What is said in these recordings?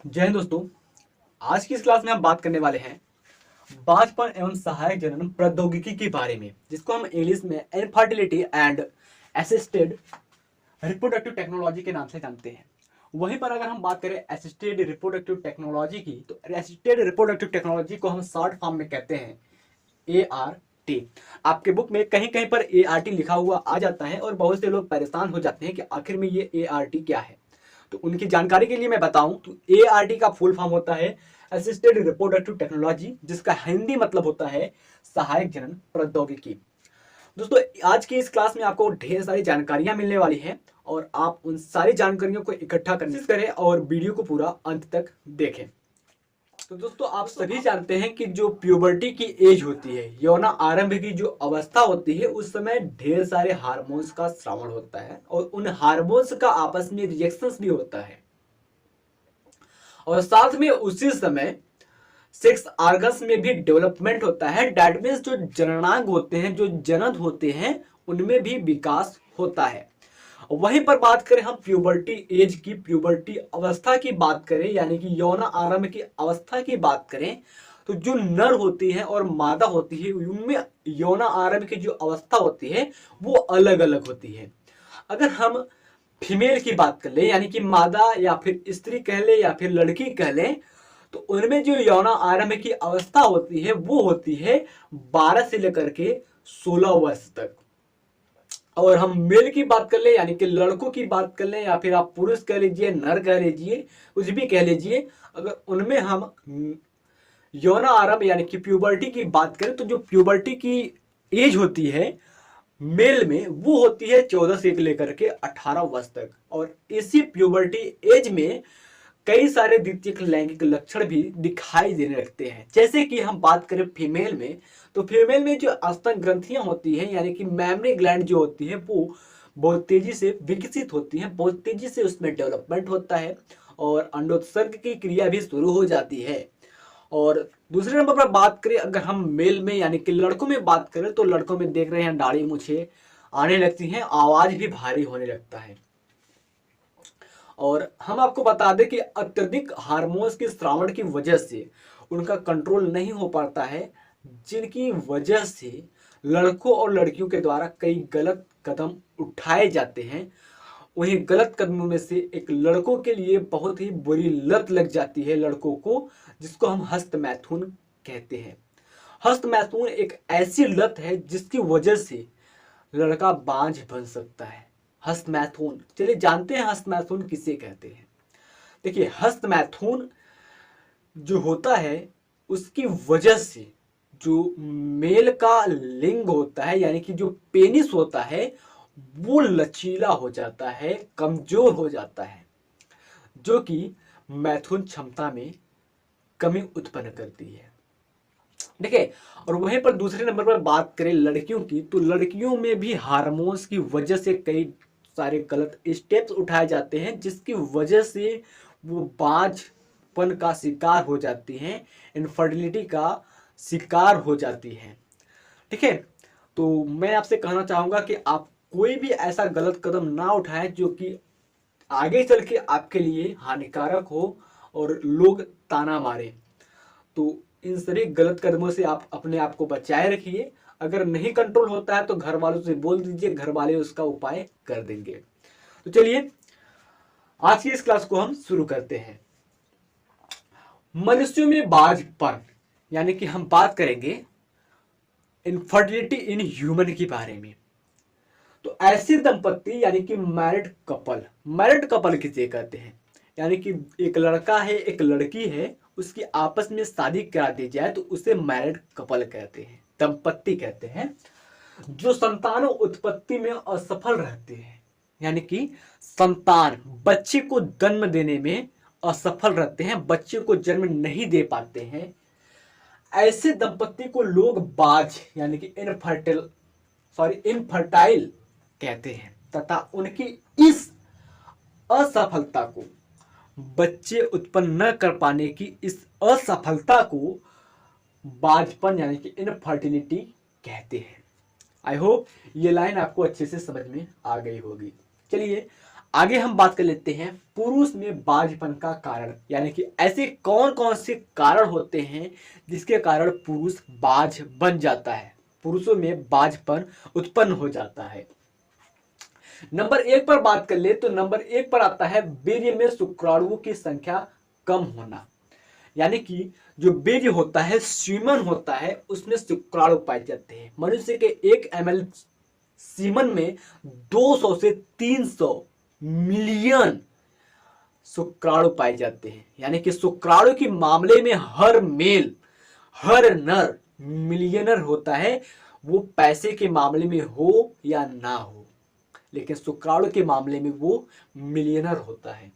जय हिंद दोस्तों। आज की इस क्लास में हम बात करने वाले हैं बांझपन एवं सहायक जनन प्रौद्योगिकी के बारे में, जिसको हम इंग्लिश में infertility and assisted reproductive technology के नाम से जानते हैं। वहीं पर अगर हम बात करें असिस्टेड रिप्रोडक्टिव टेक्नोलॉजी की, तो असिस्टेड रिप्रोडक्टिव टेक्नोलॉजी को हम शॉर्ट फॉर्म में कहते हैं ART। आपके बुक में कहीं कहीं पर ART लिखा हुआ आ जाता है और बहुत से लोग परेशान हो जाते हैं कि आखिर में ये ART क्या है। तो उनकी जानकारी के लिए मैं बताऊं तो ART का फुल फॉर्म होता है असिस्टेड रिप्रोडक्टिव टेक्नोलॉजी, जिसका हिंदी मतलब होता है सहायक जनन प्रौद्योगिकी। दोस्तों, आज की इस क्लास में आपको ढेर सारी जानकारियां मिलने वाली हैं और आप उन सारी जानकारियों को इकट्ठा करने करें और वीडियो को पूरा अंत तक देखें। तो दोस्तों, आप सभी जानते हैं कि जो प्यूबर्टी की एज होती है, यौना आरंभ की जो अवस्था होती है, उस समय ढेर सारे हार्मोन्स का श्रावण होता है और उन हार्मोन्स का आपस में रिएक्शंस भी होता है और साथ में उसी समय सेक्स ऑर्गन्स में भी डेवलपमेंट होता है। दैट मीन्स जो जननांग होते हैं, जो जनन होते हैं, उनमें भी विकास होता है। वहीं पर बात करें हम प्यूबर्टी एज की, प्यूबर्टी अवस्था की बात करें, यानी कि यौन आरंभ की अवस्था की बात करें, तो जो नर होती है और मादा होती है, उनमें यौन आरंभ की जो अवस्था होती है वो अलग अलग होती है। अगर हम फीमेल की बात कर ले, यानी कि मादा या फिर स्त्री कह ले या फिर लड़की कह ले, तो उनमें जो यौन आरंभ की अवस्था होती है वो होती है 12 से लेकर के 16 वर्ष तक। और हम मेल की बात कर ले, यानी कि लड़कों की बात कर ले, या फिर आप पुरुष कह लीजिए, नर कह लीजिए, कुछ भी कह लीजिए, अगर उनमें हम यौन आरंभ यानी कि प्यूबर्टी की बात करें, तो जो प्यूबर्टी की एज होती है मेल में वो होती है 14 से लेकर के 18 वर्ष तक। और इसी प्यूबर्टी एज में कई सारे द्वितीयक लैंगिक लक्षण भी दिखाई देने लगते हैं। जैसे कि हम बात करें फीमेल में, तो फीमेल में जो स्तन ग्रंथियां होती हैं, यानी कि मैमरी ग्लैंड जो होती है, वो बहुत तेजी से विकसित होती हैं, बहुत तेजी से उसमें डेवलपमेंट होता है और अंडोत्सर्ग की क्रिया भी शुरू हो जाती है। और दूसरे नंबर पर बात करें अगर हम मेल में यानी कि लड़कों में बात करें, तो लड़कों में देख रहे हैं दाढ़ी मूछें आने लगती हैं, आवाज भी भारी होने लगता है। और हम आपको बता दें कि अत्यधिक हार्मोन्स के श्रावण की वजह से उनका कंट्रोल नहीं हो पाता है, जिनकी वजह से लड़कों और लड़कियों के द्वारा कई गलत कदम उठाए जाते हैं। वहीं गलत कदमों में से एक लड़कों के लिए बहुत ही बुरी लत लग जाती है लड़कों को, जिसको हम हस्त मैथुन कहते हैं। हस्त मैथुन एक ऐसी लत है जिसकी वजह से लड़का बांझ बन सकता है। हस्त मैथुन, चलिए जानते हैं हस्त मैथुन किसे कहते हैं। देखिए, हस्त मैथुन जो होता है उसकी वजह से जो मेल का लिंग होता है, यानी कि जो पेनिस होता है, वो लचीला हो जाता है, कमजोर हो जाता है, जो कि मैथुन क्षमता में कमी उत्पन्न करती है। देखिए, और वहीं पर दूसरे नंबर पर बात करें लड़कियों की, तो लड़कियों में भी हार्मोन्स की वजह से कई सारे गलत स्टेप्स उठाए जाते हैं, जिसकी वजह से वो बांझपन का शिकार हो जाती हैं, इनफर्टिलिटी का शिकार हो जाती हैं। ठीक है, तो मैं आपसे कहना चाहूंगा कि आप कोई भी ऐसा गलत कदम ना उठाएं जो कि आगे चल के आपके लिए हानिकारक हो और लोग ताना मारे। तो इन सभी गलत कदमों से आप अपने आप को बचाए रखिए। अगर नहीं कंट्रोल होता है तो घर वालों से बोल दीजिए, घर वाले उसका उपाय कर देंगे। तो चलिए आज की इस क्लास को हम शुरू करते हैं। मनुष्यों में बांझपन, यानी कि हम बात करेंगे इनफर्टिलिटी इन ह्यूमन के बारे में। तो ऐसे दंपत्ति यानी कि मैरिड कपल किसे कहते हैं, यानी कि एक लड़का है एक लड़की है, उसकी आपस में शादी करा दी जाए तो उसे मैरिड कपल कहते हैं, दंपत्ति कहते हैं। जो संतान उत्पत्ति में असफल रहते हैं, यानी कि संतान बच्चे को जन्म देने में असफल रहते हैं, बच्चे को जन्म नहीं दे पाते हैं, ऐसे दंपत्ति को लोग बाज यानी कि इनफर्टाइल कहते हैं। तथा उनकी इस असफलता को, बच्चे उत्पन्न न कर पाने की इस असफलता को बांझपन यानी कि इनफर्टिलिटी कहते हैं। आई होप ये लाइन आपको अच्छे से समझ में आ गई होगी। चलिए आगे हम बात कर लेते हैं पुरुष में बाझपन का कारण, यानी कि ऐसे कौन कौन से कारण होते हैं जिसके कारण पुरुष बाझ बन जाता है, पुरुषों में बाझपन उत्पन्न हो जाता है। नंबर 1 पर बात कर ले तो नंबर 1 पर आता है वीर्य में शुक्राणुओं की संख्या कम होना, यानी कि जो वीर्य होता है, सीमन होता है, उसमें शुक्राणु पाए जाते हैं। मनुष्य के 1 ml सीमन में 200 से 300 मिलियन शुक्राणु पाए जाते हैं, यानी कि शुक्राणु के मामले में हर मेल, हर नर मिलियनर होता है, वो पैसे के मामले में हो या ना हो, लेकिन शुक्राणु के मामले में वो मिलियनर होता है।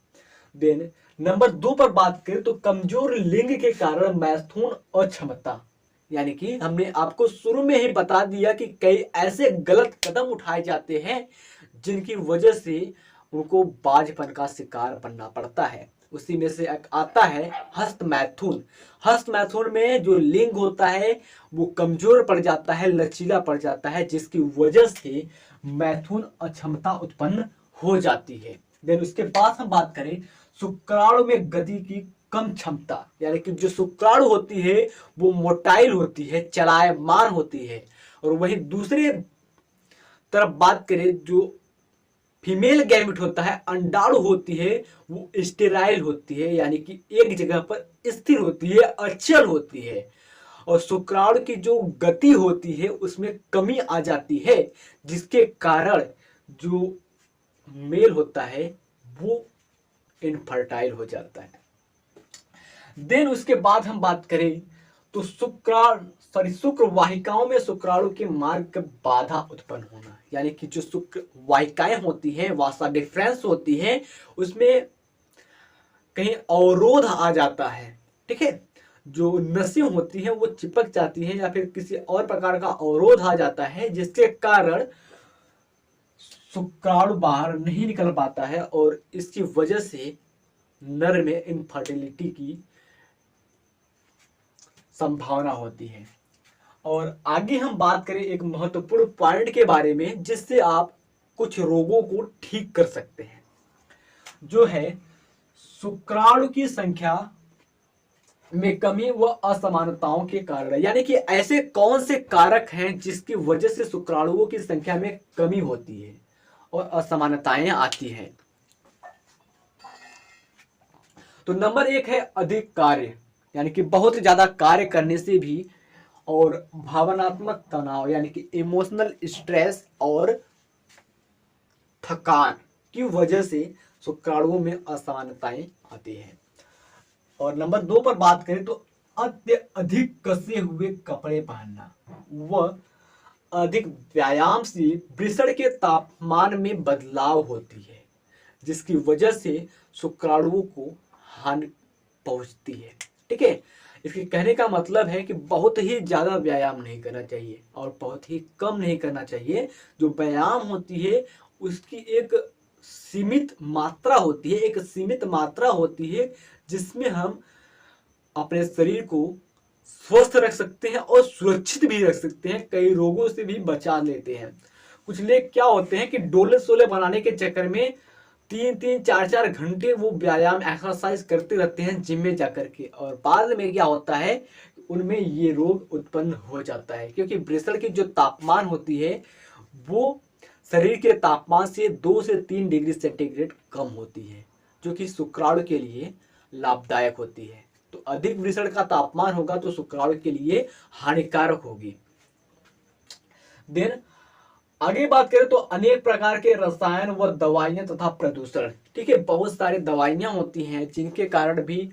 देन नंबर 2 पर बात करें तो कमजोर लिंग के कारण मैथुन अक्षमता, यानी कि हमने आपको शुरू में ही बता दिया कि कई ऐसे गलत कदम उठाए जाते हैं जिनकी वजह से उनको बाझपन का शिकार बनना पड़ता है। उसी में से एक आता है हस्त मैथुन। हस्त मैथुन में जो लिंग होता है वो कमजोर पड़ जाता है, लचीला पड़ जाता है, जिसकी वजह से मैथुन अक्षमता उत्पन्न हो जाती है। देन उसके बाद हम बात करें शुक्राणु में गति की कम क्षमता, यानी कि जो शुक्राणु होती है वो मोटाइल होती है, चलायमान होती है। और वहीं दूसरे तरफ बात करें जो फीमेल गैमेट होता है, अंडाणु होती है, वो स्टेराइल होती है, यानी कि एक जगह पर स्थिर होती है, अचल होती है। और शुक्राणु की जो गति होती है उसमें कमी आ जाती है, जिसके कारण जो मेल होता है वो इनफर्टाइल हो जाता है। देन उसके बाद हम बात करें तो शुक्र वाहिकाओं में शुक्राणु के मार्ग का बाधा उत्पन्न होना, यानी कि जो शुक्र वाहिकाएं होती हैं, वासा डिफरेंस होती है, उसमें कहीं अवरोध आ जाता है। ठीक है, जो नसें होती हैं वो चिपक जाती हैं या फिर किसी और प्रकार का अवरोध आ जाता है, जिसके कारण शुक्राणु बाहर नहीं निकल पाता है और इसकी वजह से नर में इनफर्टिलिटी की संभावना होती है। और आगे हम बात करें एक महत्वपूर्ण पॉइंट के बारे में जिससे आप कुछ रोगों को ठीक कर सकते हैं, जो है शुक्राणु की संख्या में कमी व असमानताओं के कारण, यानी कि ऐसे कौन से कारक हैं जिसकी वजह से शुक्राणुओं की संख्या में कमी होती है और असमानताएं आती हैं। तो नंबर 1 है अधिक कार्य, यानी कि बहुत ज्यादा कार्य करने से भी, और भावनात्मक तनाव, यानी कि इमोशनल स्ट्रेस और थकान की वजह से शुक्राणुओं में असमानताएं आती हैं। और नंबर 2 पर बात करें तो अत्यधिक कसे हुए कपड़े पहनना व अधिक व्यायाम से वृषण के तापमान में बदलाव होती है, जिसकी वजह से शुक्राणुओं को हानि पहुंचती है। ठीक है, इसके कहने का मतलब है कि बहुत ही ज्यादा व्यायाम नहीं करना चाहिए और बहुत ही कम नहीं करना चाहिए। जो व्यायाम होती है उसकी एक सीमित मात्रा होती है, एक सीमित मात्रा होती है जिसमें हम अपने शरीर को स्वस्थ रख सकते हैं और सुरक्षित भी रख सकते हैं, कई रोगों से भी बचा लेते हैं। कुछ लोग क्या होते हैं कि डोले सोले बनाने के चक्कर में 3-4 घंटे वो व्यायाम एक्सरसाइज करते रहते हैं जिम में जाकर के, और बाद में क्या होता है उनमें ये रोग उत्पन्न हो जाता है, क्योंकि वृषण की जो तापमान होती है वो शरीर के तापमान से 2 से 3 डिग्री सेंटीग्रेड कम होती है, जो कि शुक्राणु के लिए लाभदायक होती है। तो अधिक वृषण का तापमान होगा तो शुक्राणु के लिए हानिकारक होगी। देन आगे बात करें तो अनेक प्रकार के रसायन व दवाइयां तथा प्रदूषण। ठीक है, बहुत सारी दवाइयां होती हैं जिनके कारण भी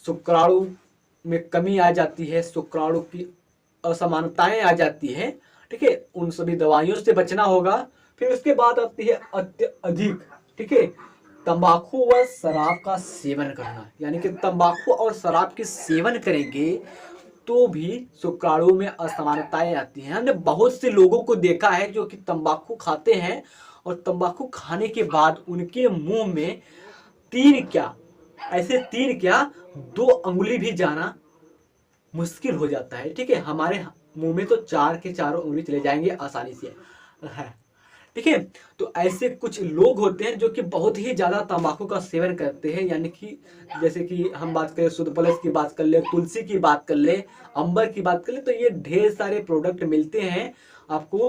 शुक्राणु में कमी आ जाती है, शुक्राणु की असमानताएं आ जाती है। ठीक है, उन सभी दवाइयों से बचना होगा। फिर उसके बाद आती है अत्यधिक, ठीक है, तंबाकू व शराब का सेवन करना, यानी कि तंबाकू और शराब के सेवन करेंगे तो भी शुक्राणु में असमानताएं आती हैं। हमने बहुत से लोगों को देखा है जो कि तंबाकू खाते हैं और तंबाकू खाने के बाद उनके मुंह में 2 अंगुली भी जाना मुश्किल हो जाता है। ठीक है, हमारे मुंह में तो 4 के चारों उंगली चले जाएंगे आसानी से। ठीक है। तो ऐसे कुछ लोग होते हैं जो कि बहुत ही ज्यादा तंबाकू का सेवन करते हैं, यानी कि जैसे कि हम बात करें शुद्ध प्लस की बात कर ले, तुलसी की बात कर ले, अंबर की बात कर ले, तो ये ढेर सारे प्रोडक्ट मिलते हैं आपको।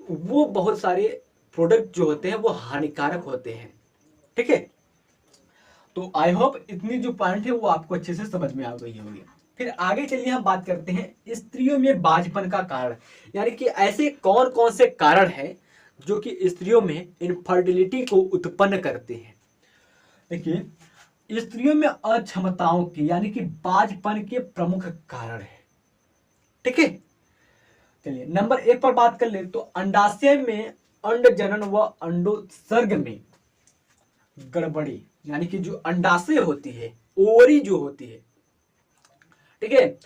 वो बहुत सारे प्रोडक्ट जो होते हैं वो हानिकारक होते हैं, ठीक है। तो आई होप इतनी जो पॉइंट है वो आपको अच्छे से समझ में आ गई होगी। फिर आगे चलिए हम बात करते हैं स्त्रियों में बाझपन का कारण, यानी कि ऐसे कौन कौन से कारण हैं जो कि स्त्रियों में इनफर्टिलिटी को उत्पन्न करते हैं। देखिए, स्त्रियों में अक्षमताओं की यानी कि बाझपन के प्रमुख कारण है, ठीक है। चलिए नंबर 1 पर बात कर ले तो अंडाशय में अंड जनन व अंडोत्सर्ग में गड़बड़ी, यानी कि जो अंडाशय होती है, ओवरी जो होती है, ठीक है,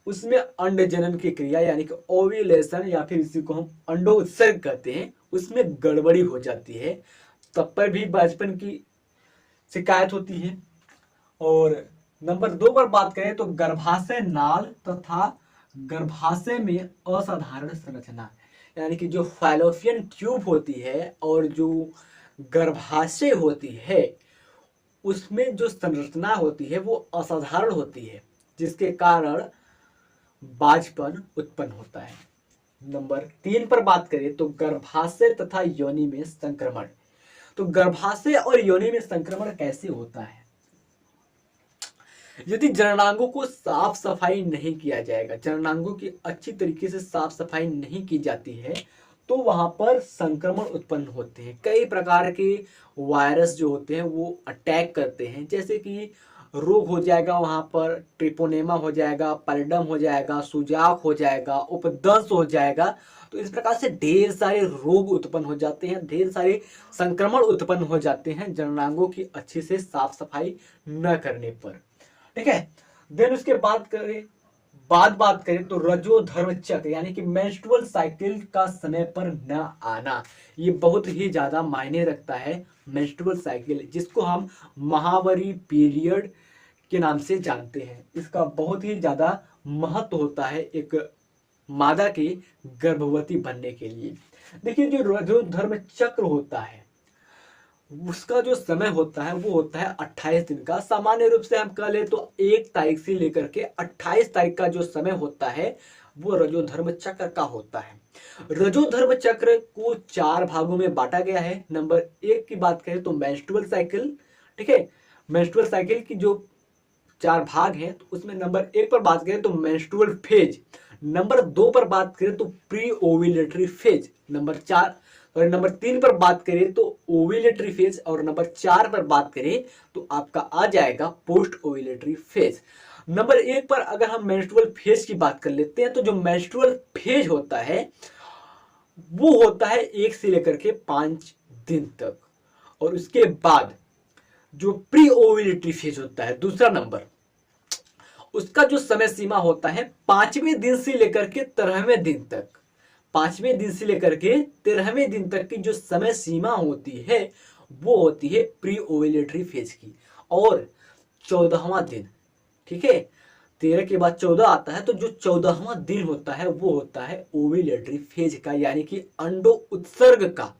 उसमें अंड जनन की क्रिया यानी कि ओव्यूलेशन या फिर इसी को हम अंडोत्सर्ग कहते हैं, उसमें गड़बड़ी हो जाती है, तब पर भी बाझपन की शिकायत होती है। और नंबर 2 पर बात करें तो गर्भाशय नाल तथा गर्भाशय में असाधारण संरचना, यानी कि जो फैलोपियन ट्यूब होती है और जो गर्भाशय होती है उसमें जो संरचना होती है वो असाधारण होती है, जिसके कारण बाझपन उत्पन्न होता है। नंबर 3 पर बात करें तो गर्भाशय तथा योनि में संक्रमण। तो गर्भाशय और योनि में संक्रमण कैसे होता है? यदि जननांगों को साफ सफाई नहीं किया जाएगा, जननांगों की अच्छी तरीके से साफ सफाई नहीं की जाती है, तो वहां पर संक्रमण उत्पन्न होते हैं। कई प्रकार के वायरस जो होते हैं वो अटैक करते हैं, जैसे कि रोग हो जाएगा, वहां पर ट्रिपोनेमा हो जाएगा, पैलिडम हो जाएगा, सुजाक हो जाएगा, उपदंस हो जाएगा। तो इस प्रकार से ढेर सारे रोग उत्पन्न हो जाते हैं, ढेर सारे संक्रमण उत्पन्न हो जाते हैं जननांगों की अच्छे से साफ सफाई न करने पर, ठीक है। देन उसके बात करें तो रजो धर्म चक्र यानी कि मेंस्ट्रुअल साइकिल का समय पर न आना, ये बहुत ही ज्यादा मायने रखता है। मेंस्ट्रुअल साइकिल जिसको हम महावारी पीरियड के नाम से जानते हैं, इसका बहुत ही ज्यादा महत्व होता है एक मादा के गर्भवती बनने के लिए। देखिए, जो रजो धर्म चक्र होता है उसका जो समय होता है वो होता है 28 दिन का। सामान्य रूप से हम कह ले तो 1 तारीख से लेकर के 28 तारीख का जो समय होता है वो रजो धर्म चक्र का होता है। रजो धर्म चक्र को 4 भागों में बांटा गया है। नंबर 1 की बात करें तो मेंस्ट्रुअल साइकिल, ठीक है। मेंस्ट्रुअल साइकिल की जो 4 भाग हैं तो उसमें नंबर 1 पर बात करें तो मेंस्ट्रुअल फेज, नंबर 2 पर बात करें तो प्री ओव्यूलेटरी फेज, नंबर 3 पर बात करें तो ओव्यूलेटरी फेज, और नंबर 4 पर बात करें तो आपका आ जाएगा पोस्ट ओव्यूलेटरी फेज। नंबर 1 पर अगर हम मेंस्ट्रुअल फेज की बात कर लेते हैं तो जो मेंस्ट्रुअल फेज होता है वो होता है 1 से लेकर के 5 दिन तक, और उसके बाद जो प्री ओव्यूलेटरी फेज होता है दूसरा नंबर, उसका जो समय सीमा होता है 5वें दिन से लेकर के 13वें दिन तक। 5वें दिन से लेकर के 13वें दिन तक की जो समय सीमा होती है वो होती है प्री ओव्यूलेटरी फेज की। और 14वां दिन, ठीक है, 13 के बाद 14 आता है, तो जो 14वां दिन होता है वो होता है ओव्यूलेटरी फेज का, यानी कि अंडो उत्सर्ग का।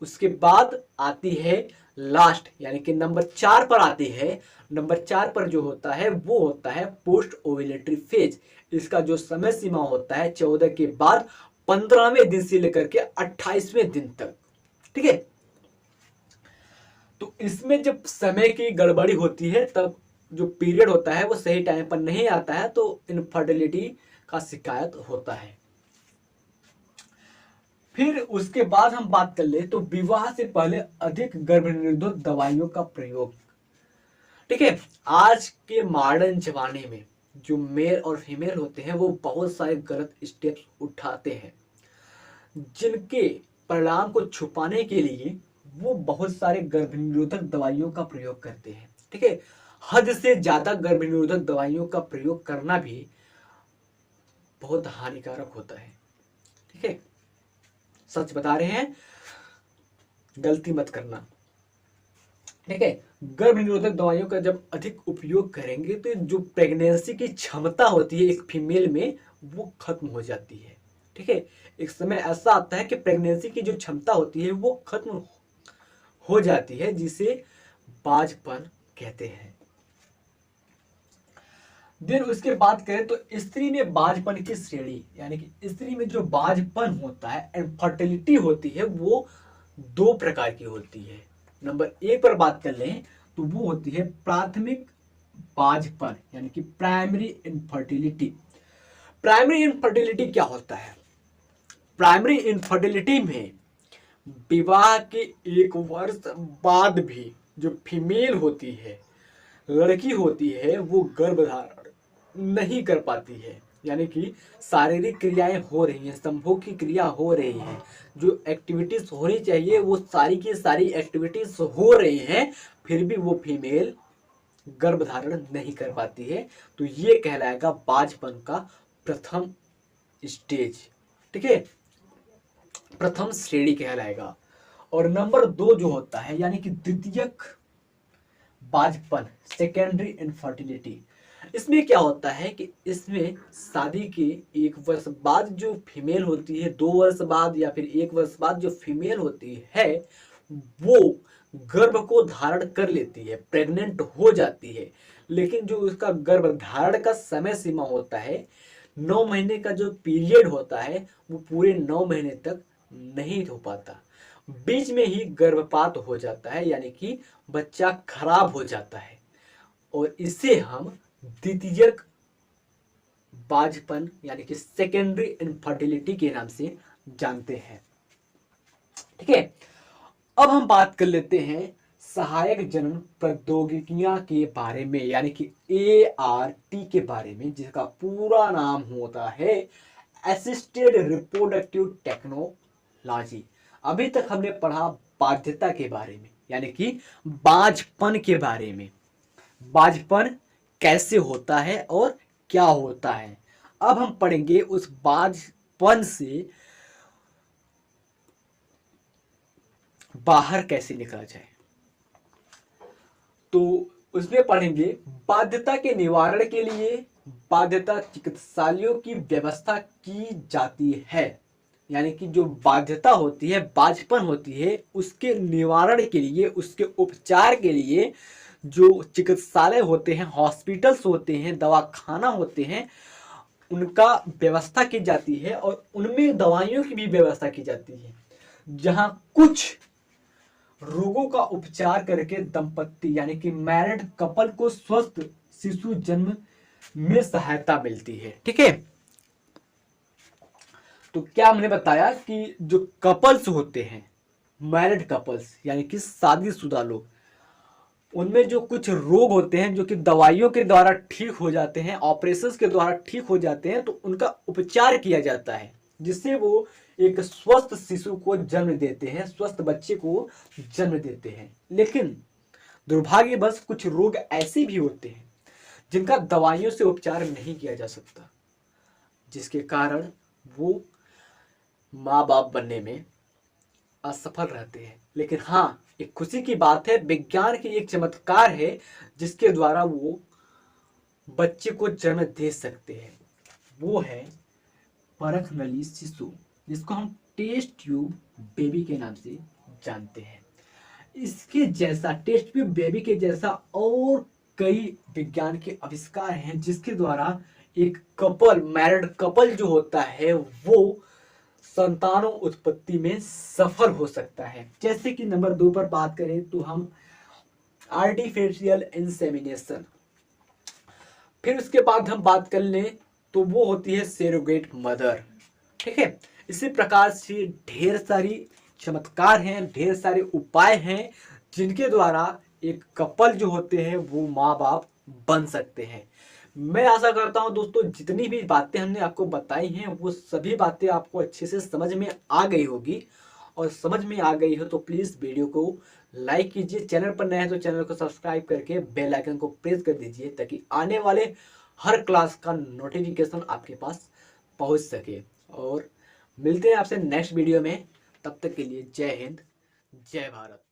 उसके बाद आती है लास्ट, यानी कि नंबर 4 पर आती है। नंबर 4 पर जो होता है वो होता है पोस्ट ओव्यूलेटरी फेज। इसका जो समय सीमा होता है 14 के बाद 15वें दिन से लेकर के 28वें दिन तक, ठीक है। तो इसमें जब समय की गड़बड़ी होती है तब जो पीरियड होता है वो सही टाइम पर नहीं आता है, तो इनफर्टिलिटी का शिकायत होता है। फिर उसके बाद हम बात कर ले तो विवाह से पहले अधिक गर्भनिरोधक दवाइयों का प्रयोग, ठीक है। आज के मॉडर्न जमाने में जो मेल और फीमेल होते हैं वो बहुत सारे गलत स्टेप्स उठाते हैं, जिनके परिणाम को छुपाने के लिए वो बहुत सारे गर्भनिरोधक दवाइयों का प्रयोग करते हैं, ठीक है। हद से ज्यादा गर्भनिरोधक दवाइयों का प्रयोग करना भी बहुत हानिकारक होता है, ठीक है। सच बता रहे हैं, गलती मत करना, ठीक है। गर्भ निरोधक दवाइयों का जब अधिक उपयोग करेंगे तो जो प्रेगनेंसी की क्षमता होती है एक फीमेल में वो खत्म हो जाती है, ठीक है, एक समय ऐसा आता है कि प्रेगनेंसी की जो क्षमता होती है वो खत्म हो जाती है, जिसे बाझपन कहते हैं। देन उसके बात करें तो स्त्री में बाझपन की श्रेणी, यानी कि स्त्री में जो बाझपन होता है, इनफर्टिलिटी होती है, वो दो प्रकार की होती है। नंबर एक पर बात कर लें तो वो होती है प्राथमिक बाझपन, यानी कि प्राइमरी इनफर्टिलिटी। प्राइमरी इनफर्टिलिटी क्या होता है? प्राइमरी इनफर्टिलिटी में विवाह के 1 वर्ष बाद भी जो फीमेल होती है, लड़की होती है, वो गर्भधारण नहीं कर पाती है, यानी कि शारीरिक क्रियाएं हो रही हैं, संभोग की क्रिया हो रही है, जो एक्टिविटीज होनी चाहिए वो सारी की सारी एक्टिविटीज हो रही हैं, फिर भी वो फीमेल गर्भधारण नहीं कर पाती है। तो ये कहलाएगा बाझपन का प्रथम स्टेज, ठीक है, प्रथम श्रेणी कहलाएगा। और नंबर 2 जो होता है, यानी कि द्वितीयक बाझपन, सेकेंडरी इनफर्टिलिटी, इसमें क्या होता है कि इसमें शादी के 1 वर्ष बाद जो फीमेल होती है, 2 वर्ष बाद या फिर 1 वर्ष बाद जो फीमेल होती है, वो गर्भ को धारण कर लेती है, प्रेग्नेंट हो जाती है, लेकिन जो उसका गर्भ धारण का समय सीमा होता है, 9 महीने का जो पीरियड होता है, वो पूरे 9 महीने तक नहीं हो पाता, बीच में ही गर्भपात हो जाता है, यानी कि बच्चा खराब हो जाता है, और इसे हम द्वितीयक बाझपन यानी कि सेकेंडरी इनफर्टिलिटी के नाम से जानते हैं। ठीक है, अब हम बात कर लेते हैं सहायक जनन प्रौद्योगिकियां के बारे में, यानी कि ART के बारे में, जिसका पूरा नाम होता है असिस्टेड रिप्रोडक्टिव टेक्नोलॉजी। अभी तक हमने पढ़ा बाध्यता के बारे में, यानी कि बाझपन के बारे में, बाझपन कैसे होता है और क्या होता है। अब हम पढ़ेंगे उस बाझपन से बाहर कैसे निकला जाए। तो उसमें पढ़ेंगे बाध्यता के निवारण के लिए बाध्यता चिकित्सालयों की व्यवस्था की जाती है, यानी कि जो बाध्यता होती है, बाझपन होती है, उसके निवारण के लिए, उसके उपचार के लिए जो चिकित्सालय होते हैं, हॉस्पिटल्स होते हैं, दवाखाना होते हैं, उनका व्यवस्था की जाती है, और उनमें दवाइयों की भी व्यवस्था की जाती है, जहां कुछ रोगों का उपचार करके दंपत्ति यानी कि मैरिड कपल को स्वस्थ शिशु जन्म में सहायता मिलती है। ठीक है, तो क्या हमने बताया कि जो कपल्स होते हैं, मैरिड कपल्स यानी कि शादीशुदा लोग, उनमें जो कुछ रोग होते हैं जो कि दवाइयों के द्वारा ठीक हो जाते हैं, ऑपरेशंस के द्वारा ठीक हो जाते हैं, तो उनका उपचार किया जाता है, जिससे वो एक स्वस्थ शिशु को जन्म देते हैं, स्वस्थ बच्चे को जन्म देते हैं। लेकिन दुर्भाग्यवश कुछ रोग ऐसे भी होते हैं जिनका दवाइयों से उपचार नहीं किया जा सकता, जिसके कारण वो माँ बाप बनने में असफल रहते हैं। लेकिन हाँ, एक खुशी की बात है, विज्ञान की एक चमत्कार है जिसके द्वारा वो बच्चे को जन्म दे सकते हैं, वो है परख नली शिशु, जिसको हम टेस्ट ट्यूब बेबी के नाम से जानते हैं। इसके जैसा, टेस्ट ट्यूब बेबी के जैसा और कई विज्ञान के आविष्कार हैं, जिसके द्वारा एक कपल, मैरिड कपल जो होता है, वो संतानों उत्पत्ति में सफल हो सकता है। जैसे कि नंबर 2 पर बात करें तो हम आर्टिफिशियल इंसेमिनेशन, फिर उसके बाद हम बात कर लें तो वो होती है सरोगेट मदर। ठीक है, इसी प्रकार से ढेर सारी चमत्कार हैं, ढेर सारे उपाय हैं, जिनके द्वारा एक कपल जो होते हैं वो माँ बाप बन सकते हैं। मैं आशा करता हूं दोस्तों, जितनी भी बातें हमने आपको बताई हैं वो सभी बातें आपको अच्छे से समझ में आ गई होगी, और समझ में आ गई हो तो प्लीज़ वीडियो को लाइक कीजिए, चैनल पर नए हैं तो चैनल को सब्सक्राइब करके बेल आइकन को प्रेस कर दीजिए, ताकि आने वाले हर क्लास का नोटिफिकेशन आपके पास पहुंच सके। और मिलते हैं आपसे नेक्स्ट वीडियो में, तब तक के लिए जय हिंद, जय भारत।